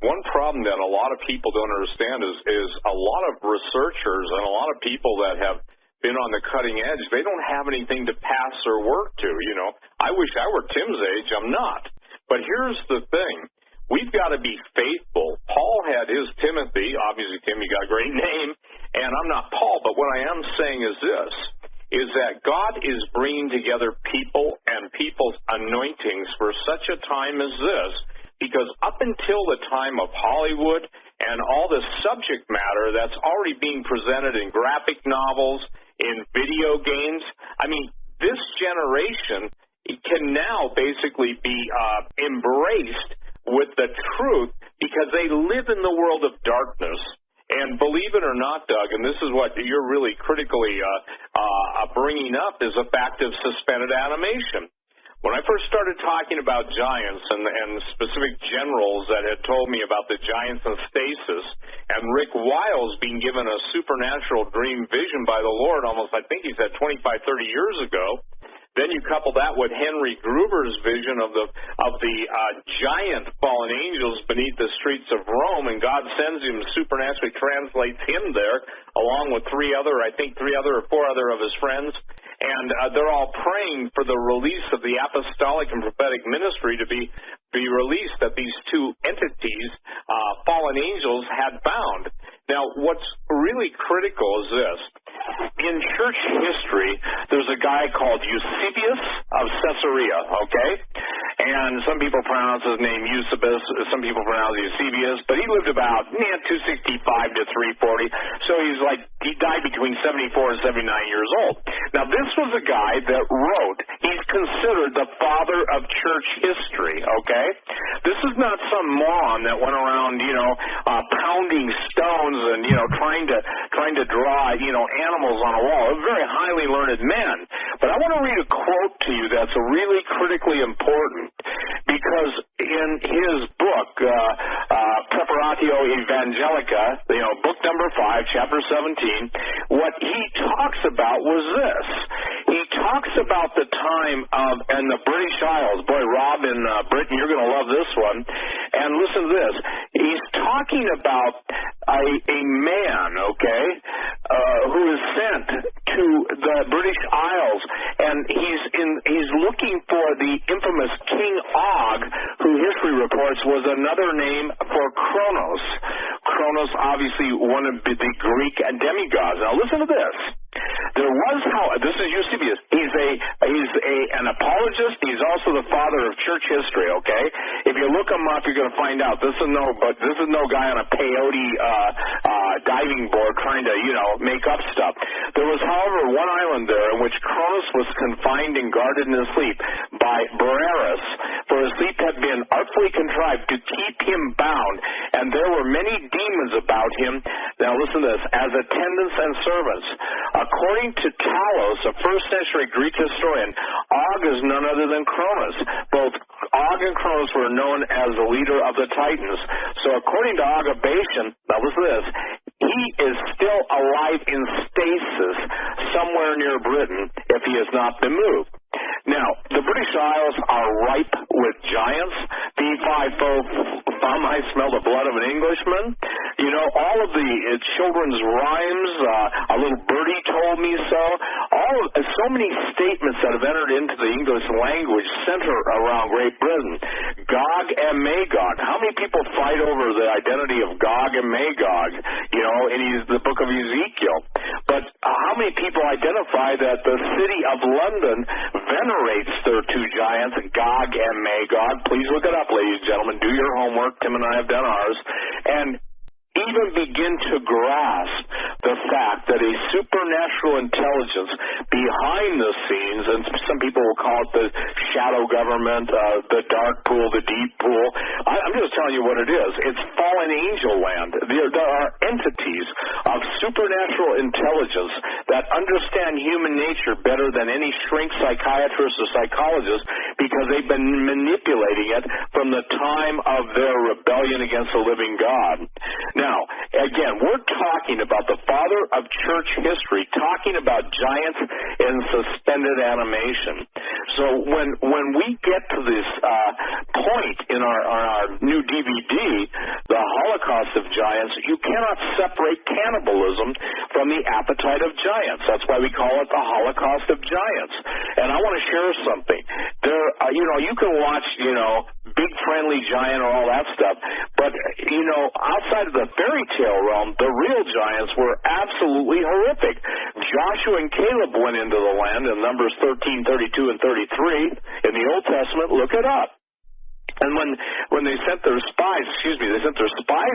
one problem that a lot of people don't understand is a lot of researchers and a lot of people that have been on the cutting edge, they don't have anything to pass their work to. You know, I wish I were Tim's age. I'm not. But here's the thing. We've got to be faithful. Paul had his Timothy. Obviously, Tim, you got a great name. And I'm not Paul, but what I am saying is this, is that God is bringing together people and people's anointings for such a time as this, because up until the time of Hollywood and all the subject matter that's already being presented in graphic novels, in video games, I mean, this generation can now basically be embraced with the truth because they live in the world of darkness. And believe it or not, Doug, and this is what you're really critically bringing up, is the fact of suspended animation. When I first started talking about giants and specific generals that had told me about the giants in stasis, and Rick Wiles being given a supernatural dream vision by the Lord almost, I think he said 25, 30 years ago, then you couple that with Henry Gruber's vision of the giant fallen angels beneath the streets of Rome, and God sends him, supernaturally translates him there, along with three other or four other of his friends, and they're all praying for the release of the apostolic and prophetic ministry to be released that these two entities, fallen angels, had bound. Now, what's really critical is this. In church history, there's a guy called Eusebius of Caesarea, okay? And some people pronounce his name Eusebius, some people pronounce Eusebius, but he lived about 265 to 340, so he died between 74 and 79 years old. Now, this was a guy that wrote, he's considered the father of church history, okay? This is not some moron that went around, pounding stones and, trying to draw, animals on a wall. A very highly learned man. But I want to read a quote to you that's really critically important, because in his book, Preparatio Evangelica, book number 5, chapter 17, what he talks about was this. He talks about the time and the British Isles. Boy, Rob in Britain, you're going to love this one. And listen to this. He's talking about a man, okay, who is sent to the British Isles, and he's looking for the infamous King Og, who history reports was another name for Kronos. Kronos, obviously one of the Greek demigods. Now listen to this. This is Eusebius. He's an apologist. He's also the father of church history. Okay, if you look him up, you're going to find out this is no guy on a peyote diving board trying to make up stuff. There was, however, one island there in which Cronus was confined and guarded in his sleep by Boreas, for his sleep had been artfully contrived to keep him bound, and there were many demons about him. Now listen to this, as attendants and servants. According to Talos, a first-century Greek historian, Og is none other than Cronus. Both Og and Cronus were known as the leader of the Titans. So according to Agabation, now listen to this, he is still alive in stasis somewhere near Britain if he has not been moved. Now, the British Isles are ripe with giants. I smell the blood of an Englishman. All of the children's rhymes, a little birdie told me so. So many statements that have entered into the English language center around Great Britain. Gog and Magog. How many people fight over the identity of Gog and Magog, in the book of Ezekiel? But how many people identify that the city of London venerates their two giants, Gog and Magog? Please look it up, ladies and gentlemen. Do your homework. Tim and I have done ours. And even begin to grasp the fact that a supernatural intelligence behind the scenes, and some people will call it the shadow government, the dark pool, the deep pool. I'm just telling you what it is. It's fallen angel land. There are entities of supernatural intelligence that understand human nature better than any shrink psychiatrist or psychologist, because they've been manipulating it from the time of their rebellion against the living God. Now, again, we're talking about the father of church history, talking about giants in suspended animation. So when we get to this point in our new DVD, the of giants, you cannot separate cannibalism from the appetite of giants. That's why we call it the Holocaust of giants. And I want to share something. There, you can watch, Big Friendly Giant or all that stuff, but, outside of the fairy tale realm, the real giants were absolutely horrific. Joshua and Caleb went into the land in Numbers 13, 32, and 33 in the Old Testament. Look it up. And when they sent their spies,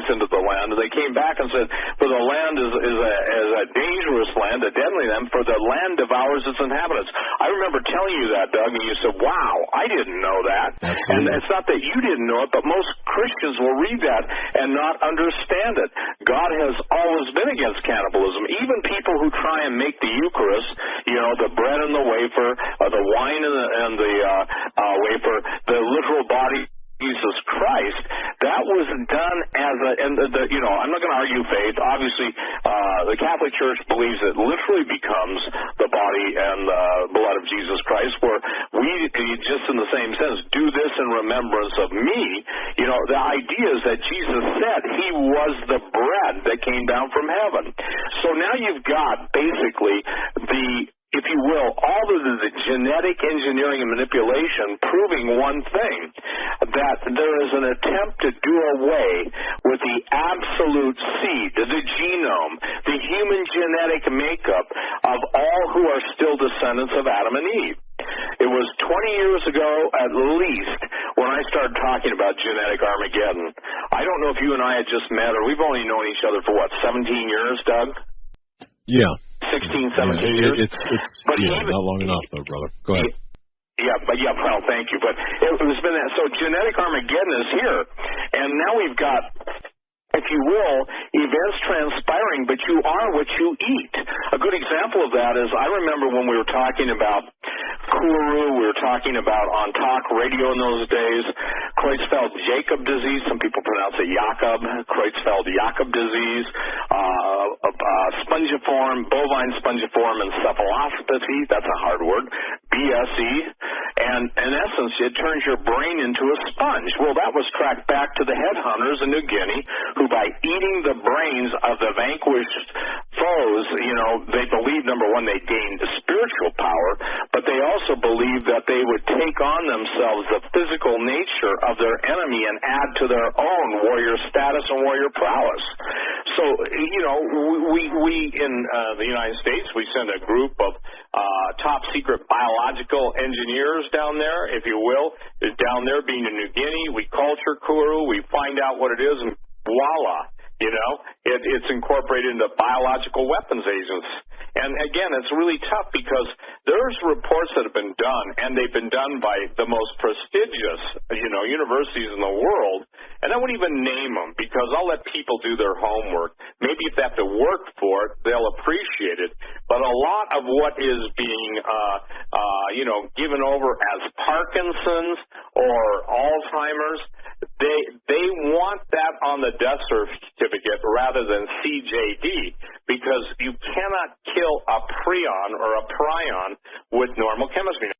into the land, and they came back and said, for the land is a dangerous land, a deadly land, for the land devours its inhabitants. I remember telling you that, Doug, and you said, wow, I didn't know that. Absolutely. And it's not that you didn't know it, but most Christians will read that and not understand it. God has always been against cannibalism. Even people who try and make the Eucharist, the bread and the wafer, the wine and the wafer, the literal body Jesus Christ, that was done as I'm not going to argue faith. Obviously, the Catholic Church believes it literally becomes the body and the blood of Jesus Christ, where we, just in the same sense, do this in remembrance of me. The idea is that Jesus said he was the bread that came down from heaven. So now you've got basically if you will, all of the genetic engineering and manipulation proving one thing, that there is an attempt to do away with the absolute seed, the genome, the human genetic makeup of all who are still descendants of Adam and Eve. It was 20 years ago at least when I started talking about genetic Armageddon. I don't know if you and I had just met, or we've only known each other for, 17 years, Doug? Yeah. 16, 17 years. It's not long enough, though, brother. Go ahead. Well, thank you. But it's been that. So genetic Armageddon is here, and now we've got, if you will, events transpiring, but you are what you eat. A good example of that is I remember when we were talking about Kuru, we were talking about on talk radio in those days, Creutzfeldt-Jakob disease, some people pronounce it Jakob, Creutzfeldt-Jakob disease, spongiform, bovine spongiform encephalopathy, that's a hard word, BSE, and in essence it turns your brain into a sponge. Well, that was tracked back to the headhunters in New Guinea, who by eating the brains of the vanquished foes, they believed, number one, they gained spiritual power, but they also believed that they would take on themselves the physical nature of their enemy and add to their own warrior status and warrior prowess. So, we in the United States, we send a group of top secret biological engineers down there, if you will, down there being in New Guinea. We culture Kuru, we find out what it is, and voila, it's incorporated into biological weapons agents. And again, it's really tough because there's reports that have been done, and they've been done by the most prestigious, universities in the world. And I won't even name them because I'll let people do their homework. Maybe if they have to work for it, they'll appreciate it. But a lot of what is being, given over as Parkinson's or Alzheimer's, they want that on the death certificate rather than CJD, because you cannot kill a prion or a prion with normal chemistry.